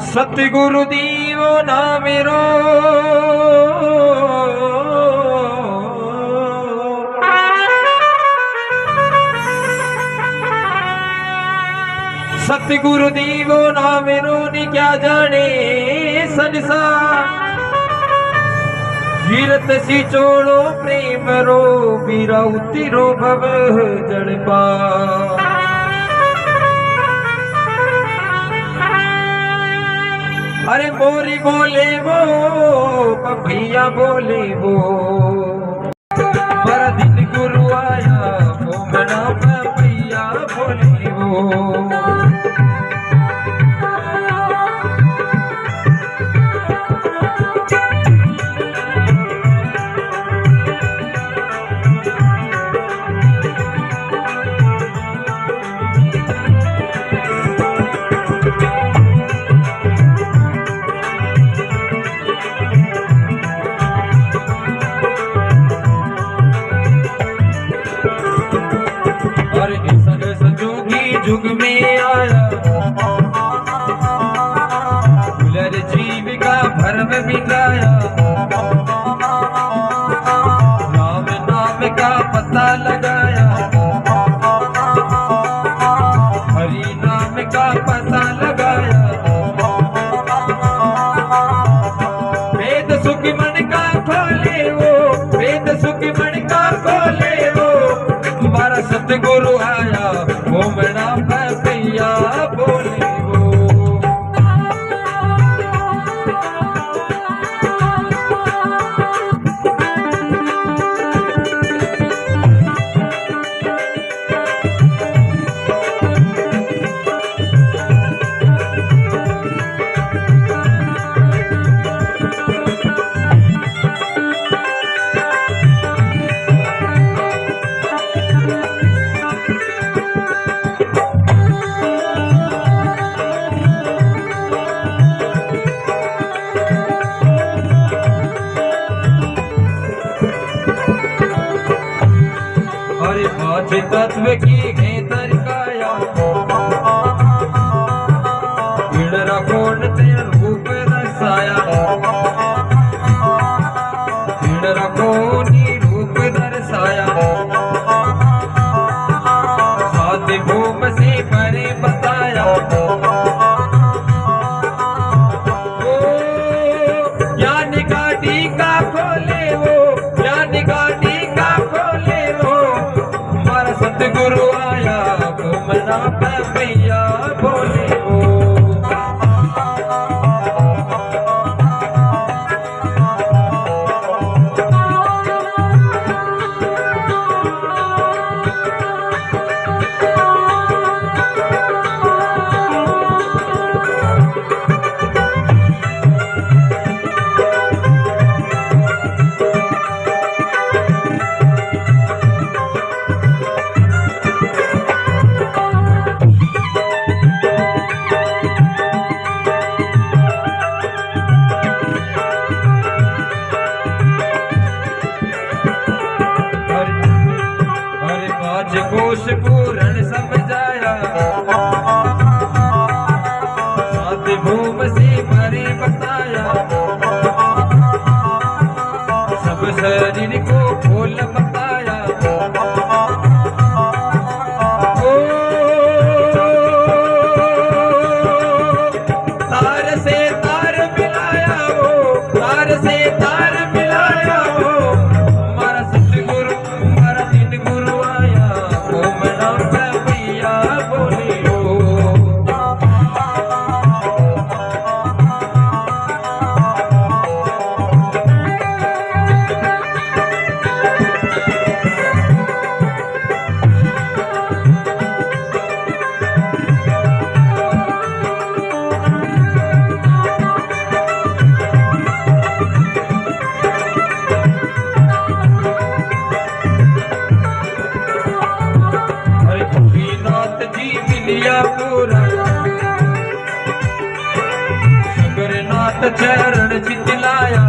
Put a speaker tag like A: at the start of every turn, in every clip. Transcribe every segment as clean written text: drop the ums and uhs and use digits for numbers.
A: सतगुरु दीवो ना मेरो सतगुरु दीवो ना मेरो नी क्या जाने संसार गिरत सी चोड़ो प्रेम रो बीरा उतिरो भव जड़पा अरे मोरी बोले वो पपिया बोले वो पर दिन गुरु आया वो मना पपिया बोले वो जुग में आया गुलर जीविका भरम मिटाया राम नाम का पता लगाया हरि नाम का पता लगाया वेद सुख मन का खोले वो वेद सुख मन का खोले वो तुम्हारा सतगुरु आया वो मना पपिया बोले वो तत्व की घेतर काया कोण ते रूप दर्शाया कोनी रूप दर्शाया साध भूम से परे बताया वो ज्ञान गाड़ी का खोले वो ज्ञान गाड़ी का खोले वो सतगुरु आया वो मना पपिया बोले वो कोश पूरण समझाया साध भूम से परे बताया सब शरीर को खोल बताया ओ तार से तार मिलाया वो तार से तार मिलाया वो हमारा सतगुरु हमारा दिन गुरु पूरा शंकरनाथ चरण चितलाया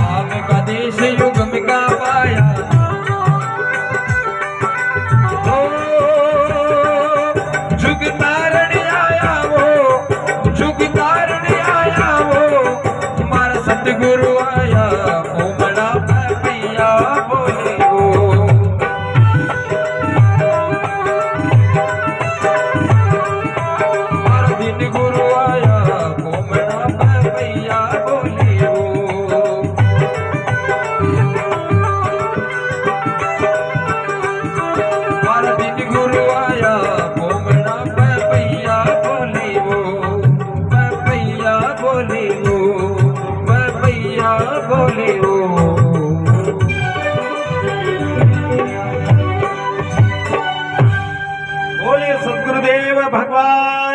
A: आम का देश युग में का पाया जुग तारण आया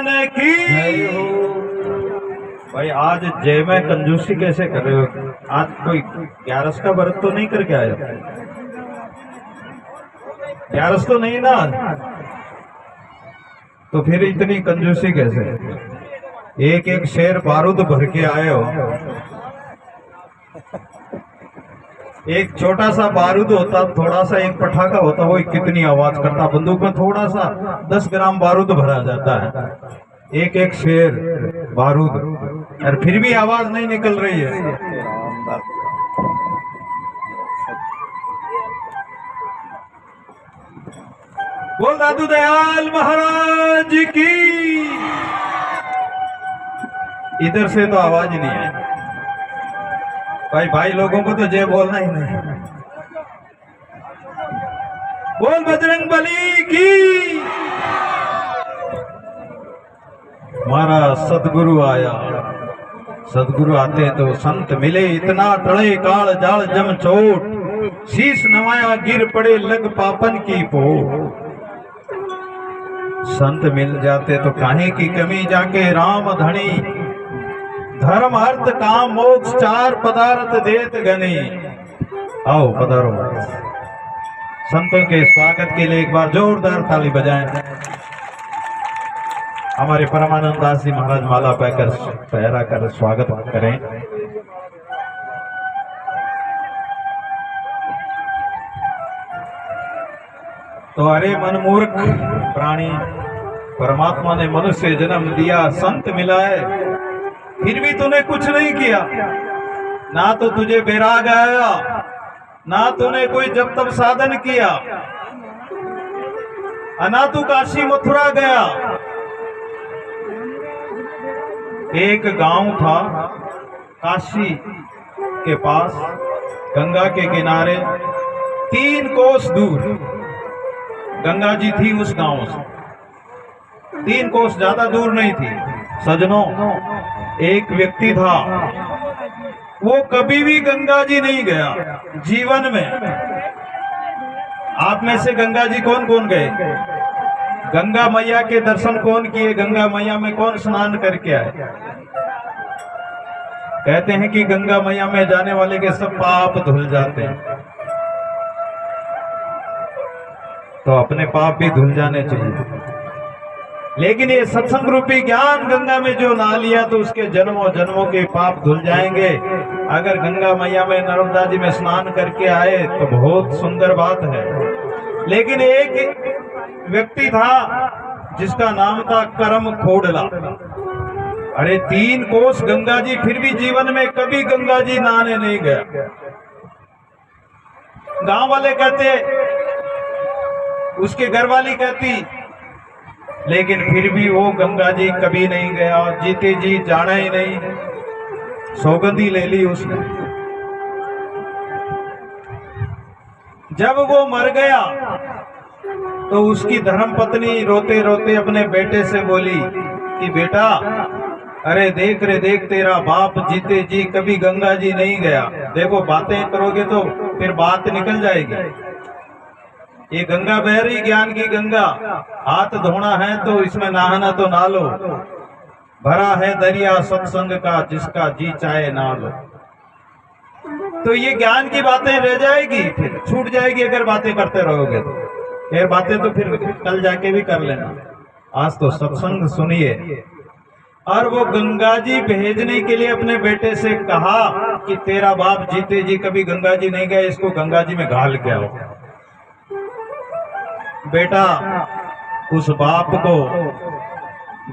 B: भगवान की। भाई आज जय में कंजूसी कैसे कर रहे हो? आज कोई 11 का व्रत तो नहीं करके आए? 11 तो नहीं ना, तो फिर इतनी कंजूसी कैसे? एक एक शेर बारूद भर के आए हो। एक छोटा सा बारूद होता, थोड़ा सा एक पटाखा होता, वो कितनी आवाज करता। बंदूक में थोड़ा सा 10 ग्राम बारूद भरा जाता है, एक एक शेर बारूद, और फिर भी आवाज नहीं निकल रही है। बोल दादू दयाल महाराज की। इधर से तो आवाज ही नहीं है भाई। भाई लोगों को तो जय बोलना ही नहीं। बोल बजरंग बली की। हमारा सदगुरु आया। सदगुरु आते तो संत मिले, इतना टले काल जाल जम चोट, शीश नवाया गिर पड़े लग पापन की पोट। संत मिल जाते तो काहे की कमी, जाके राम धनी, धर्म अर्थ काम मोक्ष चार पदार्थ देत गनी। आओ पधारो। संतों के स्वागत के लिए एक बार जोरदार ताली बजाएं। हमारे परमानंद दास जी महाराज माला पाकर पहरा कर स्वागत करें। तो अरे मनमूर्ख प्राणी, परमात्मा ने मनुष्य जन्म दिया, संत मिलाए, फिर भी तूने कुछ नहीं किया। ना तो तुझे बैराग आया, ना तूने कोई जब तब साधन किया, ना तू काशी मथुरा गया। एक गांव था काशी के पास, गंगा के किनारे 3 कोस दूर गंगा जी थी। उस गांव से 3 कोस, ज्यादा दूर नहीं थी। सजनों, एक व्यक्ति था, वो कभी भी गंगा जी नहीं गया जीवन में। आप में से गंगा जी कौन कौन गए? गंगा मैया के दर्शन कौन किए? गंगा मैया में कौन स्नान करके आए? कहते हैं कि गंगा मैया में जाने वाले के सब पाप धुल जाते हैं, तो अपने पाप भी धुल जाने चाहिए। लेकिन ये सत्संग रूपी ज्ञान गंगा में जो नहा लिया तो उसके जन्मों जन्मों के पाप धुल जाएंगे। अगर गंगा मैया में, नर्मदा जी में स्नान करके आए तो बहुत सुंदर बात है। लेकिन एक व्यक्ति था जिसका नाम था करम खोडला। अरे 3 कोस गंगा जी, फिर भी जीवन में कभी गंगा जी नहाने नहीं गया। गांव वाले कहते, उसके घरवाली कहती, लेकिन फिर भी वो गंगा जी कभी नहीं गया। जीते जी जाना ही नहीं, सौगंधी ले ली उसने। जब वो मर गया तो उसकी धर्मपत्नी रोते रोते अपने बेटे से बोली कि बेटा, अरे देख रे देख, तेरा बाप जीते जी कभी गंगा जी नहीं गया। देखो बातें करोगे तो फिर बात निकल जाएगी। ये गंगा बह रही, ज्ञान की गंगा, हाथ धोना है तो इसमें नहाना तो ना लो। भरा है दरिया सत्संग का, जिसका जी चाहे ना लो। तो ये ज्ञान की बातें रह जाएगी, फिर छूट जाएगी अगर बातें करते रहोगे तो। फिर बातें तो फिर कल जाके भी कर लेना, आज तो सत्संग सुनिए। और वो गंगा जी भेजने के लिए अपने बेटे से कहा कि तेरा बाप जीते जी कभी गंगा जी नहीं गया, इसको गंगा जी में घाल के आओ। बेटा उस बाप को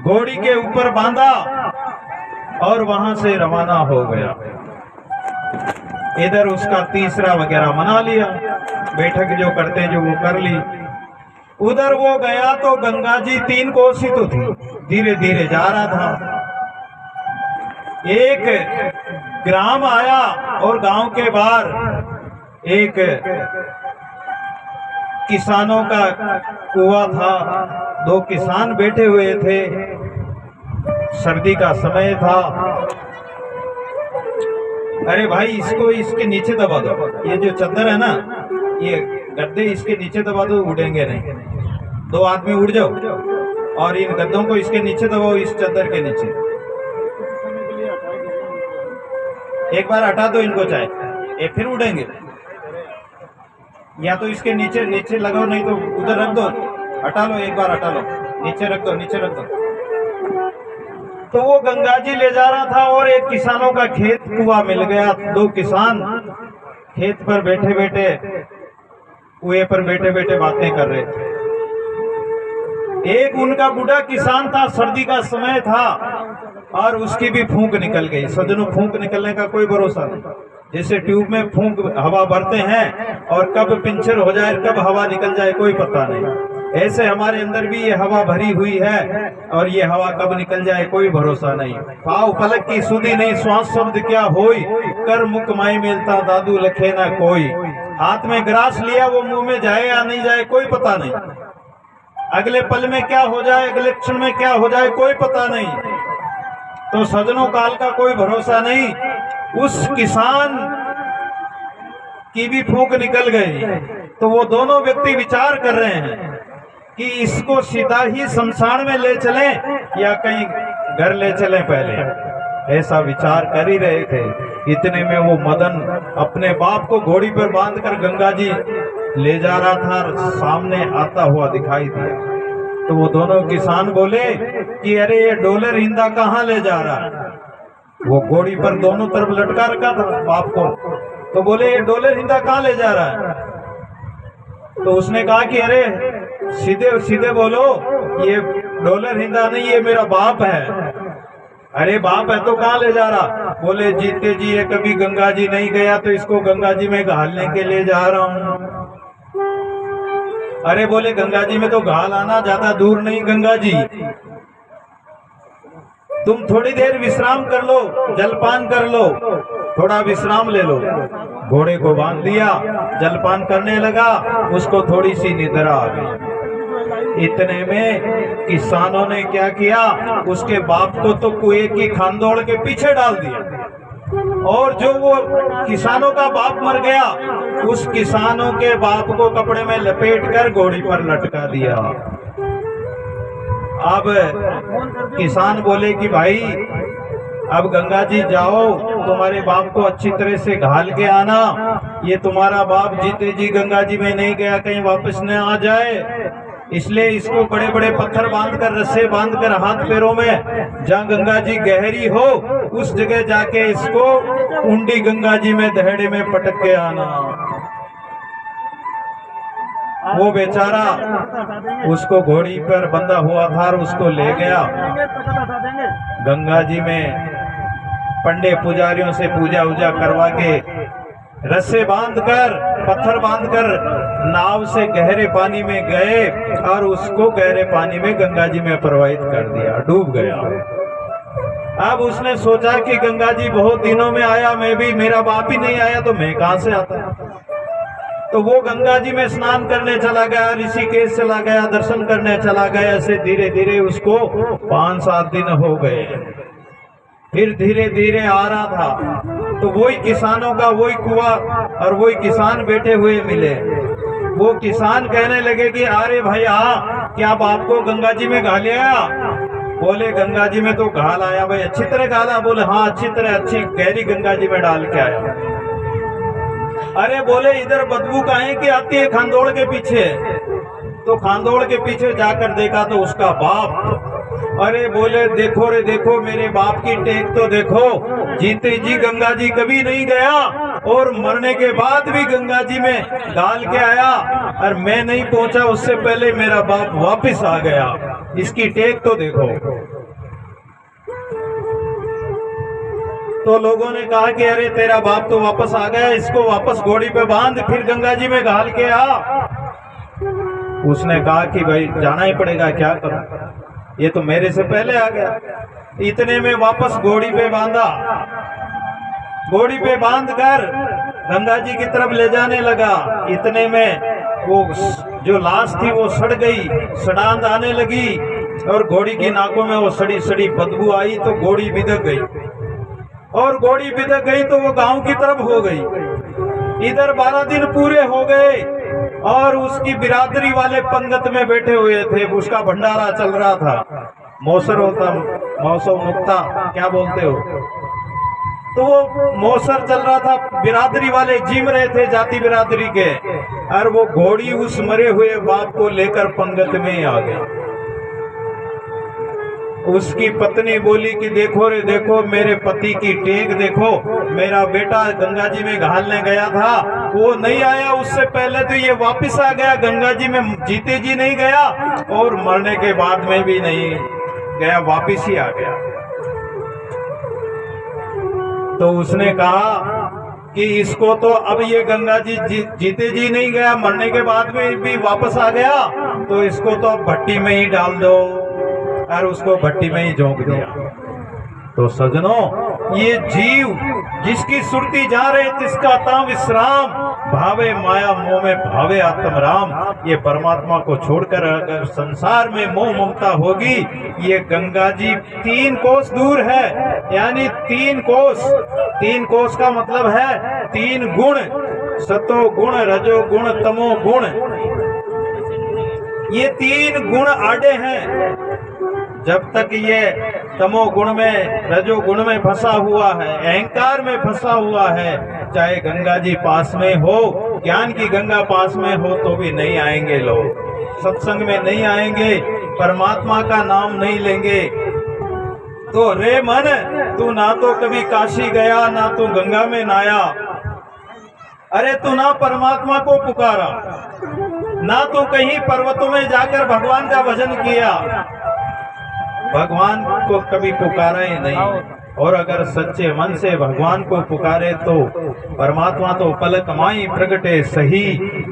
B: घोड़ी के ऊपर बांधा और वहां से रवाना हो गया। इधर उसका तीसरा वगैरह मना लिया, बैठक जो करते हैं जो वो कर ली। उधर वो गया तो गंगा जी 3 कोस ही तो थी, धीरे धीरे जा रहा था। एक ग्राम आया और गांव के बाहर एक किसानों का कुआं था। 2 किसान बैठे हुए थे, सर्दी का समय था। अरे भाई इसको इसके नीचे दबा दो, ये जो चादर है ना, ये गद्दे इसके नीचे दबा दो, उड़ेंगे नहीं। 2 आदमी उड़ जाओ और इन गद्दों को इसके नीचे दबाओ, इस चादर के नीचे। एक बार हटा दो इनको, चाहे ये फिर उड़ेंगे। या तो इसके नीचे नीचे लगाओ, नहीं तो उधर रख दो, हटा लो, एक बार हटा लो, नीचे रख दो, नीचे रख दो। तो वो गंगा जी ले जा रहा था और एक किसानों का खेत कुआं मिल गया। दो किसान खेत पर बैठे बैठे, कुएं पर बैठे बैठे बातें कर रहे थे। एक उनका बूढ़ा किसान था, सर्दी का समय था और उसकी भी फूंक निकल गई। सजनों, फूंक निकलने का कोई भरोसा नहीं। जैसे ट्यूब में फूंक हवा भरते हैं और कब पंचर हो जाए, कब हवा निकल जाए, कोई पता नहीं। ऐसे हमारे अंदर भी ये हवा भरी हुई है और ये हवा कब निकल जाए कोई भरोसा नहीं। पाव पलक की सुधी नहीं, श्वास शब्द क्या होई, कर मुख माई मिलता दादू लखे ना कोई। हाथ में ग्रास लिया, वो मुंह में जाए या नहीं जाए कोई पता नहीं। अगले पल में क्या हो जाए, अगले क्षण में क्या हो जाए कोई पता नहीं। तो सजनों, काल का कोई भरोसा नहीं। उस किसान की भी फूंक निकल गई। तो वो दोनों व्यक्ति विचार कर रहे हैं कि इसको सीधा ही शमशान में ले चलें या कहीं घर ले चलें पहले। ऐसा विचार कर ही रहे थे। इतने में वो मदन अपने बाप को घोड़ी पर बांधकर गंगा जी ले जा रहा था, सामने आता हुआ दिखाई दिया। तो वो दोनों किसान बोले कि अरे ये डोलर हिंदा कहाँ ले जा रहा है। वो घोड़ी पर दोनों तरफ लटका रखा था बाप को। तो बोले ये डोलर हिंदा कहाँ ले जा रहा है। तो उसने कहा कि अरे सीधे सीधे बोलो, ये डोलर हिंदा नहीं, ये मेरा बाप है। अरे बाप है तो कहाँ ले जा रहा। बोले जीते जी ये कभी गंगा जी नहीं गया तो इसको गंगा जी में घालने के लिए जा रहा हूँ। अरे बोले गंगा जी में तो घाल आना ज्यादा दूर नहीं, गंगा जी तुम थोड़ी देर विश्राम कर लो, जलपान कर लो, थोड़ा विश्राम ले लो। घोड़े को बांध दिया, जलपान करने लगा, उसको थोड़ी सी निद्रा आ गई। इतने में किसानों ने क्या किया, उसके बाप को तो कुएं की खानदोड़ के पीछे डाल दिया और जो वो किसानों का बाप मर गया, उस किसानों के बाप को कपड़े में लपेट कर घोड़ी पर लटका दिया। अब किसान बोले कि भाई अब गंगा जी जाओ, तुम्हारे बाप को अच्छी तरह से घाल के आना। ये तुम्हारा बाप जीते जी गंगा जी में नहीं गया, कहीं वापस न आ जाए, इसलिए इसको बड़े बड़े पत्थर बांधकर, रस्से बांधकर हाथ पैरों में, जहाँ गंगा जी गहरी हो उस जगह जाके इसको उंडी गंगा जी में दहड़े में पटक के आना। वो बेचारा उसको घोड़ी पर बंधा हुआ था और उसको ले गया गंगा जी में। पंडे पुजारियों से पूजा उजा करवा के रस्से बांधकर, पत्थर बांधकर नाव से गहरे पानी में गए और उसको गहरे पानी में गंगा जी में प्रवाहित कर दिया, डूब गया। अब उसने सोचा कि गंगा जी बहुत दिनों में आया, मैं भी, मेरा बाप ही नहीं आया तो मैं कहां से आता। तो वो गंगा जी में स्नान करने चला गया, ऋषिकेश चला गया, दर्शन करने चला गया। ऐसे धीरे धीरे उसको 5-7 दिन हो गए। फिर धीरे धीरे आ रहा था तो वही किसानों का वही कुआं और वही किसान बैठे हुए मिले। वो किसान कहने लगे कि अरे भाई क्या बाप को गंगा जी में घाल आया। बोले गंगा जी में तो घाल आया भाई, अच्छी तरह घाला। बोले हाँ अच्छी तरह, अच्छी गहरी गंगा जी में डाल के आया। अरे बोले इधर बदबू काहे की आती है खानदोड़ के पीछे। तो खानदोड़ के पीछे जाकर देखा तो उसका बाप। अरे बोले देखो रे देखो, मेरे बाप की टेक तो देखो, जीते जी गंगा जी कभी नहीं गया और मरने के बाद भी गंगा जी में डाल के आया और मैं नहीं पहुंचा उससे पहले मेरा बाप वापस आ गया। इसकी टेक तो देखो। तो लोगों ने कहा कि अरे तेरा बाप तो वापस आ गया, इसको वापस घोड़ी पे बांध, फिर गंगा जी में घाल के आ। उसने कहा कि भाई जाना ही पड़ेगा, क्या करूं, ये तो मेरे से पहले आ गया। इतने में वापस घोड़ी पे बांधा, घोड़ी पे बांध कर गंगा जी की तरफ ले जाने लगा। इतने में वो जो लाश थी वो सड़ गई, सड़ांध आने लगी और घोड़ी की नाकों में वो सड़ी सड़ी बदबू आई। तो घोड़ी बिदक गई और घोड़ी बिदक गई तो वो गांव की तरफ हो गई। इधर 12 दिन पूरे हो गए और उसकी बिरादरी वाले पंगत में बैठे हुए थे, उसका भंडारा चल रहा था। मौसर होता, मौसम नुक्ता क्या बोलते हो, तो वो मौसर चल रहा था, बिरादरी वाले जिम रहे थे, जाति बिरादरी के, और वो घोड़ी उस मरे हुए बाप को लेकर पंगत में आ गई। उसकी पत्नी बोली कि देखो रे देखो, मेरे पति की टेक देखो, मेरा बेटा गंगा जी में घालने गया था, वो नहीं आया, उससे पहले तो ये वापस आ गया, गंगा जी में जीते जी नहीं गया और मरने के बाद में भी नहीं गया, वापस ही आ गया। तो उसने कहा कि इसको तो अब ये गंगा जी जीते जी नहीं गया, मरने के बाद में भी वापस आ गया, तो इसको तो अब भट्टी में ही डाल दो, और उसको भट्टी में ही झोंक दिया। तो सजनों, ये जीव जिसकी सुरती जा रहे तिसका ता विश्राम, भावे माया मोह में भावे आत्म राम। ये परमात्मा को छोड़कर अगर संसार में मोह ममता होगी, ये गंगा जी 3 कोस दूर है, यानी 3 कोस। 3 कोस का मतलब है 3 गुण, सतो गुण, रजो गुण, तमो गुण। ये 3 गुण आड़े हैं। जब तक ये तमो गुण में, रजो गुण में फंसा हुआ है, अहंकार में फंसा हुआ है, चाहे गंगा जी पास में हो, ज्ञान की गंगा पास में हो, तो भी नहीं आएंगे लोग, सत्संग में नहीं आएंगे, परमात्मा का नाम नहीं लेंगे। तो रे मन, तू ना तो कभी काशी गया, ना तू गंगा में नहाया, अरे तू ना परमात्मा को पुकारा, ना तो कहीं पर्वतों में जाकर भगवान का भजन किया, भगवान को कभी पुकारा ही नहीं। और अगर सच्चे मन से भगवान को पुकारे तो परमात्मा तो पलक माई प्रगटे सही,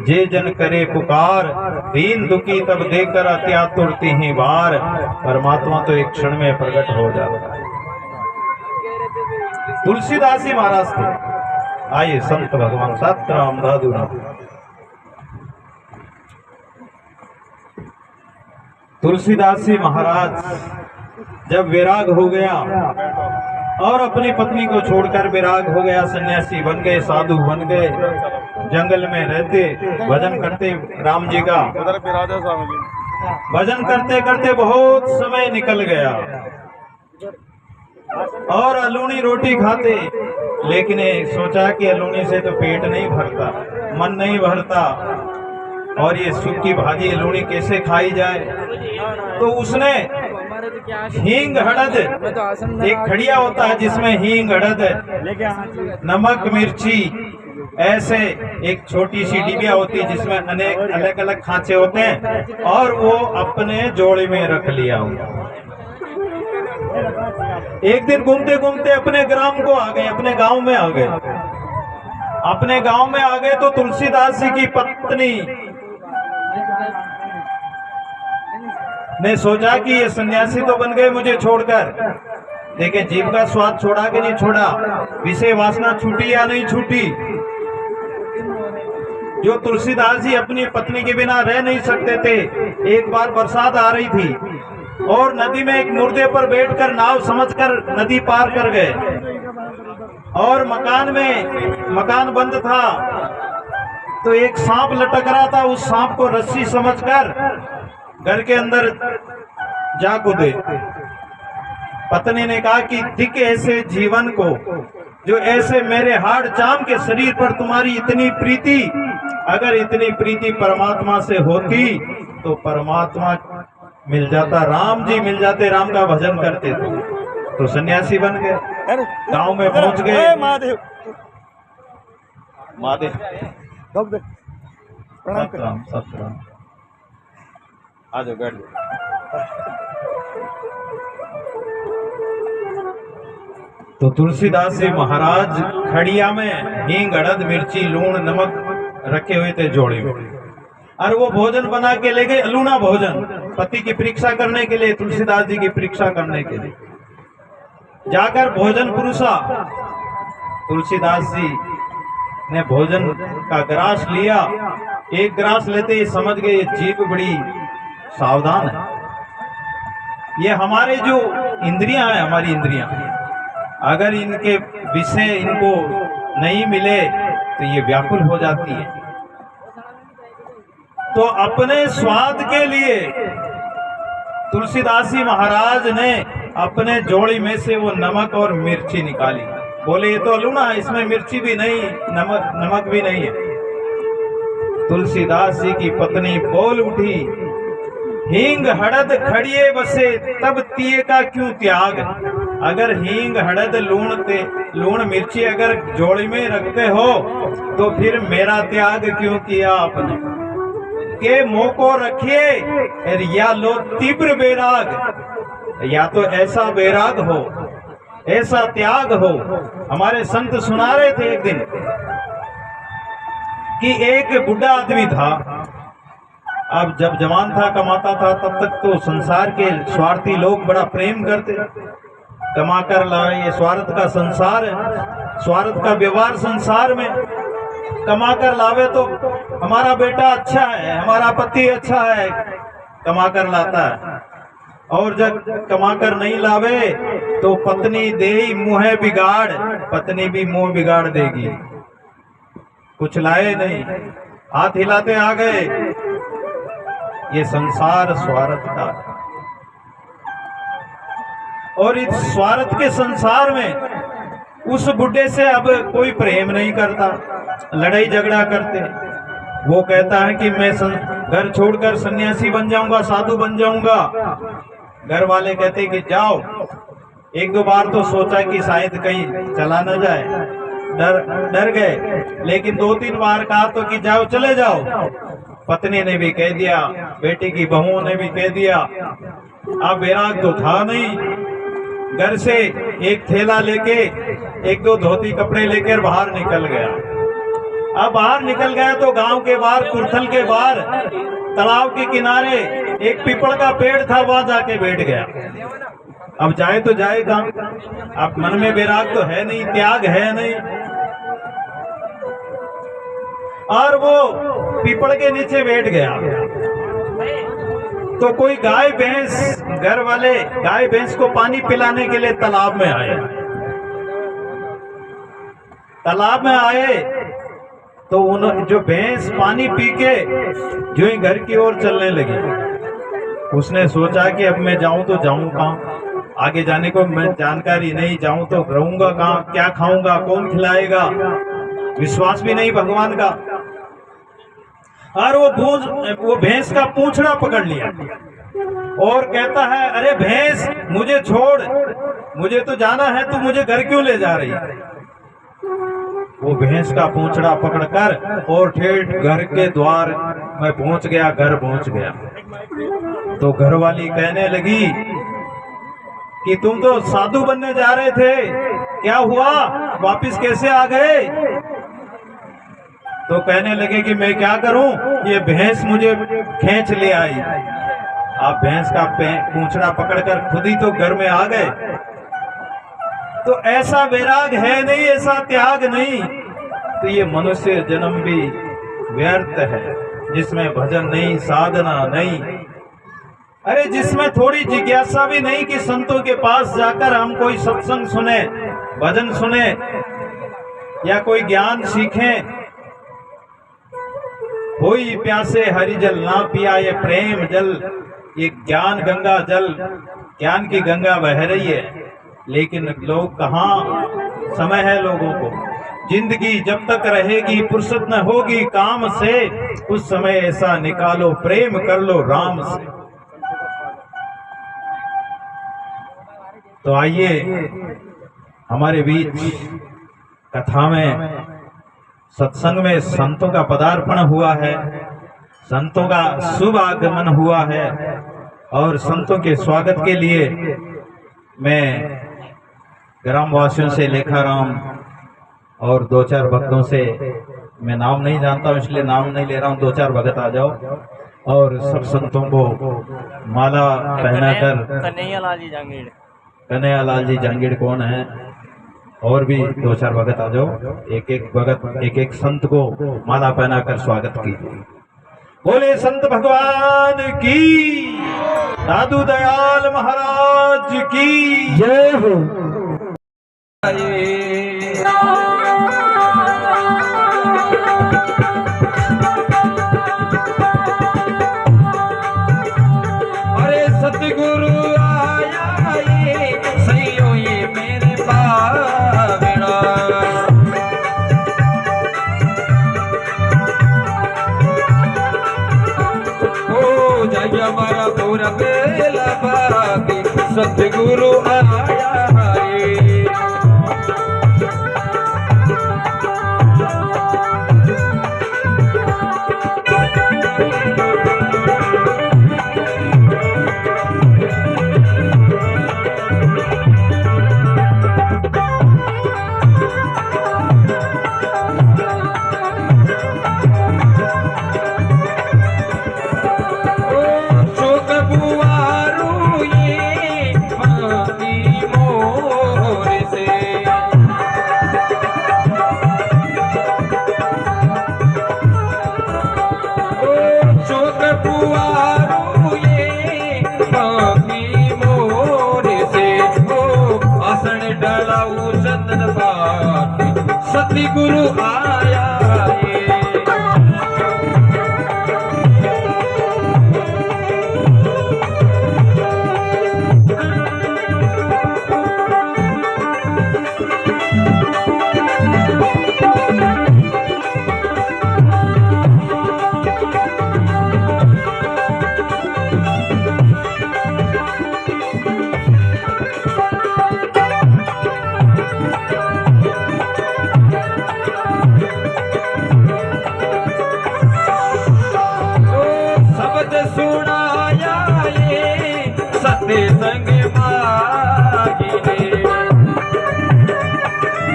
B: जे जन करे पुकार, दीन दुखी तब देकर अत्यातुरती ही बार। परमात्मा तो एक क्षण में प्रकट हो जाता है। तुलसीदास जी महाराज थे। आइए संत भगवान सतराम दादू तुलसीदास जी महाराज जब विराग हो गया और अपनी पत्नी को छोड़कर विराग हो गया, सन्यासी बन गए, साधु बन गए, जंगल में रहते, भजन करते राम जी का। भजन करते करते बहुत समय निकल गया और अलूनी रोटी खाते, लेकिन सोचा कि अलूनी से तो पेट नहीं भरता, मन नहीं भरता, और ये सूखी भाजी अलूनी कैसे खाई जाए। तो उसने हींग हड़द, एक खड़िया होता है जिसमें हींग हड़द, नमक मिर्ची, ऐसे एक छोटी सी डिबिया होती है जिसमें अनेक अलग अलग खांचे होते हैं, और वो अपने जोड़े में रख लिया। एक दिन घूमते घूमते अपने ग्राम को आ गए, अपने गांव में आ गए। अपने गांव में आ गए तो तुलसीदास जी की पत्नी ने सोचा कि ये सन्यासी तो बन गए मुझे छोड़कर, देखिए जीव का स्वाद छोड़ा कि नहीं छोड़ा, विषय वासना छूटी या नहीं छूटी। जो तुलसीदास जी अपनी पत्नी के बिना रह नहीं सकते थे। एक बार बरसात आ रही थी और नदी में एक मुर्दे पर बैठकर नाव समझकर नदी पार कर गए, और मकान बंद था, तो एक सांप लटक रहा था, उस सांप को रस्सी समझकर घर के अंदर जा कूदे। पत्नी ने कहा कि दिख ऐसे जीवन को, जो ऐसे मेरे हाड़ चाम के शरीर पर तुम्हारी इतनी प्रीति, अगर इतनी प्रीति परमात्मा से होती तो परमात्मा मिल जाता, राम जी मिल जाते, राम का भजन करते तो सन्यासी बन गए, गांव में पहुंच गए। महादेव सतराम सतराम आ जाओ बैठ जाओ। तो तुलसीदास जी महाराज खड़िया में हींग हड़द मिर्ची लूण नमक रखे हुए थे जोड़े में, और वो भोजन बना के ले गए, अलूना भोजन, पति की परीक्षा करने के लिए, तुलसीदास जी की परीक्षा करने के लिए जाकर भोजन पुरुषा। तुलसीदास जी ने भोजन का ग्रास लिया, एक ग्रास लेते ही समझ गए ये जीभ बड़ी सावधान है, ये हमारे जो इंद्रियां हैं, हमारी इंद्रियां, अगर इनके विषय इनको नहीं मिले तो ये व्याकुल हो जाती है। तो अपने स्वाद के लिए तुलसीदास जी महाराज ने अपने जोड़ी में से वो नमक और मिर्ची निकाली। बोले ये तो लूना, इसमें मिर्ची भी नहीं, नमक भी नहीं है। तुलसीदास जी की पत्नी बोल उठी, हींग हड़द खड़िए बसे तब तिये का क्यों त्याग। अगर हींग हड़द लूण मिर्ची अगर जोड़ी में रखते हो तो फिर मेरा त्याग क्यों किया आपने। के मुंह को रखिए या लो तीव्र बैराग, या तो ऐसा बैराग हो, ऐसा त्याग हो। हमारे संत सुना रहे थे एक दिन कि एक बुढ़ा आदमी था, अब जब जवान था कमाता था तब तक तो संसार के स्वार्थी लोग बड़ा प्रेम करते, कमा कर लाए, ये स्वार्थ का संसार है, स्वार्थ का व्यवहार संसार में। कमा कर लावे तो हमारा बेटा अच्छा है, हमारा पति अच्छा है, कमा कर लाता है, और जब कमा कर नहीं लावे तो पत्नी दे मुँह बिगाड़, पत्नी भी मुंह बिगाड़ देगी। कुछ लाए नहीं, हाथ हिलाते आ गए। ये संसार स्वार्थ का, और इस स्वार्थ के संसार में उस बुढ़े से अब कोई प्रेम नहीं करता, लड़ाई झगड़ा करते। वो कहता है कि मैं घर छोड़कर सन्यासी बन जाऊंगा, साधु बन जाऊंगा। घर वाले कहते कि जाओ। एक दो बार तो सोचा कि शायद कहीं चला न जाए, डर गए, लेकिन दो तीन बार कहा तो कि जाओ, चले जाओ। पत्नी ने भी कह दिया, बेटी की बहुओं ने भी कह दिया। अब बैराग तो था नहीं, घर से एक थैला लेके एक दो धोती कपड़े लेकर बाहर निकल गया। अब बाहर निकल गया तो गांव के बाहर, कुर्थल के बाहर, तालाब के किनारे एक पीपल का पेड़ था, वहां जाके बैठ गया। अब जाए तो जाए कहां, अब मन में बैराग तो है नहीं, त्याग है नहीं। और वो पीपल के नीचे बैठ गया तो कोई गाय भैंस, घर वाले गाय भैंस को पानी पिलाने के लिए तालाब में आए। तालाब में आए तो उन्होंने जो भैंस पानी पी के जो ही घर की ओर चलने लगी। उसने सोचा कि अब मैं जाऊं तो जाऊं कहां, आगे जाने को मैं जानकारी नहीं, जाऊं तो रहूंगा कहां, क्या खाऊंगा, कौन खिलाएगा, विश्वास भी नहीं भगवान का। और वो भैंस का पूंछड़ा पकड़ लिया और कहता है, अरे भैंस मुझे छोड़, मुझे तो जाना है, तू मुझे घर क्यों ले जा रही। वो भैंस का पूंछड़ा पकड़कर और ठेठ घर के द्वार में पहुंच गया, घर पहुंच गया। तो घरवाली कहने लगी कि तुम तो साधु बनने जा रहे थे, क्या हुआ, वापिस कैसे आ गए। तो कहने लगे कि मैं क्या करूं, ये भैंस मुझे खींच ले आई। आप भैंस का पूंछड़ा पकड़कर खुद ही तो घर में आ गए। तो ऐसा वैराग है नहीं, ऐसा त्याग नहीं, तो ये मनुष्य जन्म भी व्यर्थ है, जिसमें भजन नहीं, साधना नहीं, अरे जिसमें थोड़ी जिज्ञासा भी नहीं कि संतों के पास जाकर हम कोई सत्संग सुने, भजन सुने या कोई ज्ञान सीखें। कोई प्यासे हरि जल ना पिया ये प्रेम जल, ये ज्ञान गंगा जल, ज्ञान की गंगा बह रही है, लेकिन लोग कहाँ, समय है लोगों को। जिंदगी जब तक रहेगी फुर्सत न होगी काम से, उस समय ऐसा निकालो प्रेम कर लो राम से। तो आइए हमारे बीच कथा में, सत्संग में संतों का पदार्पण हुआ है, संतों का शुभ आगमन हुआ है, और संतों के स्वागत के लिए मैं ग्रामवासियों से, लेखाराम और दो चार भक्तों से, मैं नाम नहीं जानता हूँ इसलिए नाम नहीं ले रहा हूँ, दो चार भक्त आ जाओ और सब संतों को माला पहनाकर। कन्हैया लाल जी जांगीड़ कौन है, और भी दो चार भगत आ जाओ, एक एक भगत एक एक संत को माला पहनाकर स्वागत कीजिए। बोले संत भगवान की, दादू दयाल महाराज की जय हो।
A: सतगुरु आया है। सतगुरु आया है। सुनाया ये सत्य संग माँ